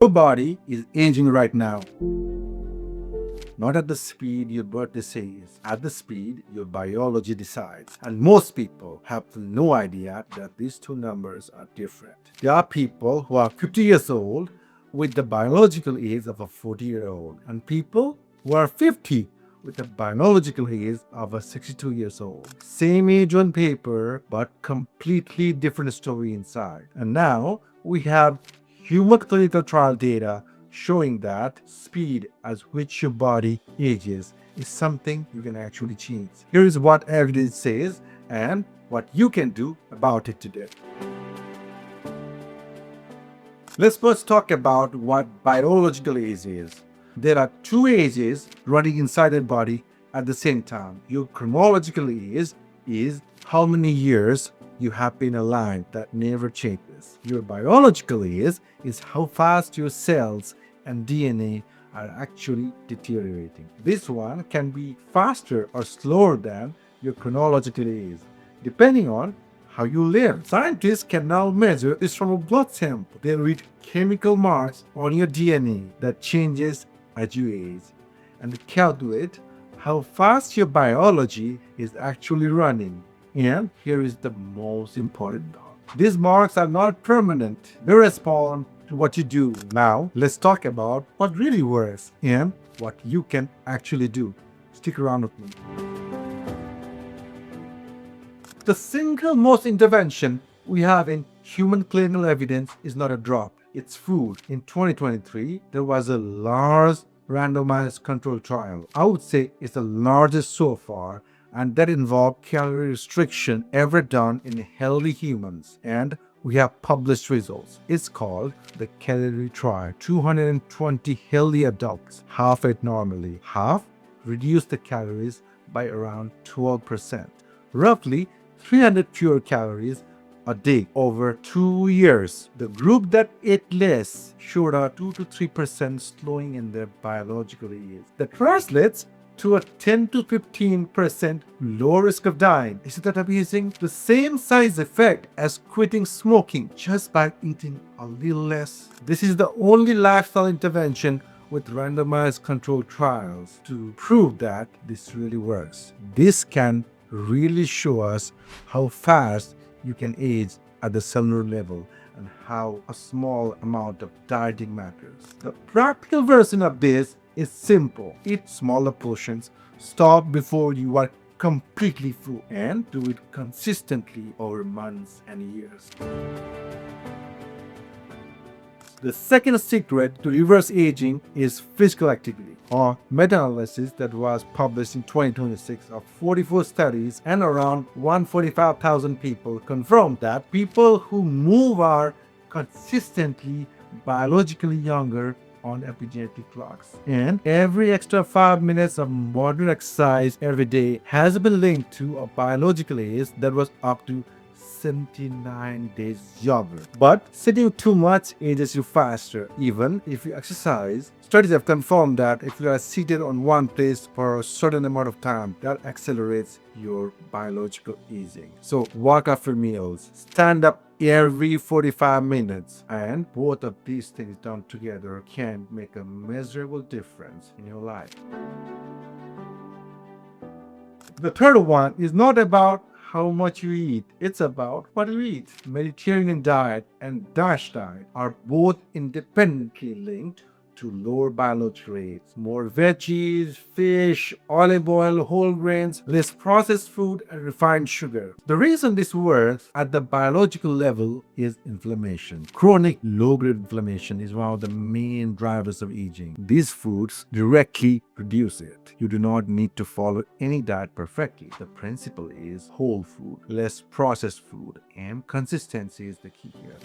Your body is aging right now, not at the speed your birthday says, at the speed your biology decides. And most people have no idea that these two numbers are different. There are people who are 50 years old with the biological age of a 40-year-old, and people who are 50 with the biological age of a 62 years old. Same age on paper, but completely different story inside. And now we have human clinical trial data showing that speed at which your body ages is something you can actually change. Here is what evidence says and what you can do about it today. Let's first talk about what biological age is. There are two ages running inside the body at the same time. Your chronological age is how many years you have been alive. That never changes. Your biological age is how fast your cells and DNA are actually deteriorating. This one can be faster or slower than your chronological age, depending on how you live. Scientists can now measure this from a blood sample. They read chemical marks on your DNA that changes as you age and calculate how fast your biology is actually running. And here is the most important part. These marks are not permanent. They respond to what you do. Now, let's talk about what really works and what you can actually do. Stick around with me. The single most intervention we have in human clinical evidence is not a drop, it's food. In 2023, there was a large randomized control trial. I would say it's the largest so far, and that involved calorie restriction ever done in healthy humans. And we have published results. It's called the Calorie trial. 220 healthy adults, half ate normally, half reduced the calories by around 12%. Roughly 300 fewer calories a day over 2 years. The group that ate less showed a 2 to 3% slowing in their biological age. That translates to a 10 to 15% lower risk of dying. Isn't that amazing? The same size effect as quitting smoking just by eating a little less. This is the only lifestyle intervention with randomized controlled trials to prove that this really works. This can really show us how fast you can age at the cellular level and how a small amount of dieting matters. The practical version of this is simple. Eat smaller portions, stop before you are completely full, and do it consistently over months and years. The second secret to reverse aging is physical activity. A meta-analysis that was published in 2026 of 44 studies and around 145,000 people confirmed that people who move are consistently biologically younger on epigenetic clocks. And every extra 5 minutes of moderate exercise every day has been linked to a biological age that was up to 79 days younger. But sitting too much ages you faster, even if you exercise. Studies have confirmed that if you are seated on one place for a certain amount of time, that accelerates your biological aging. So walk after meals, stand up every 45 minutes, and both of these things done together can make a measurable difference in your life. The third one is not about how much you eat. It's about what you eat. Mediterranean diet and DASH diet are both independently linked to lower biological rates. More veggies, fish, olive oil, whole grains, less processed food, and refined sugar. The reason this works at the biological level is inflammation. Chronic low-grade inflammation is one of the main drivers of aging. These foods directly reduce it. You do not need to follow any diet perfectly. The principle is whole food, less processed food, and consistency is the key here.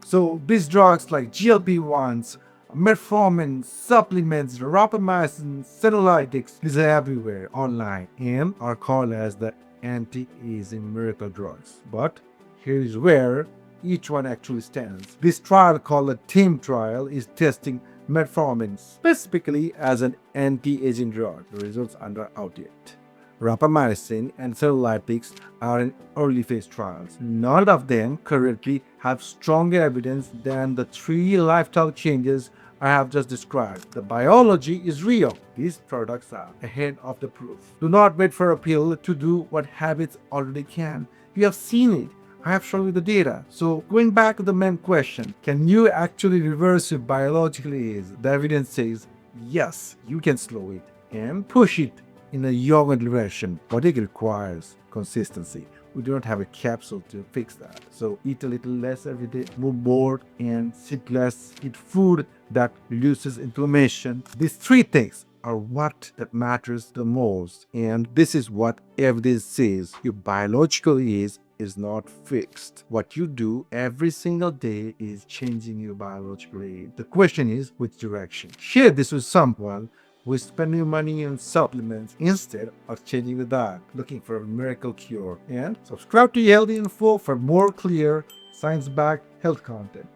So these drugs like GLP-1s, metformin, supplements, rapamycin, senolytics, these are everywhere online and are called as the anti-aging miracle drugs. But here is where each one actually stands. This trial called the TEAM trial is testing metformin specifically as an anti-aging drug. The results are not out yet. rapamycin, and senolytics are in early phase trials. None of them currently have stronger evidence than the three lifestyle changes I have just described. The biology is real. These products are ahead of the proof. Do not wait for a pill to do what habits already can. You have seen it. I have shown you the data. So going back to the main question, can you actually reverse your biological age? The evidence says yes, you can slow it and push it in a younger direction, but it requires consistency. We do not have a capsule to fix that. So eat a little less every day, move more, and sit less. Eat food that reduces inflammation. These three things are what that matters the most. And this is what evidence says. Your biological age is not fixed. What you do every single day is changing your biological age. The question is which direction. Share this with someone who is spending money on supplements instead of changing the diet, looking for a miracle cure. And subscribe to Healthy Info for more clear, science-backed health content.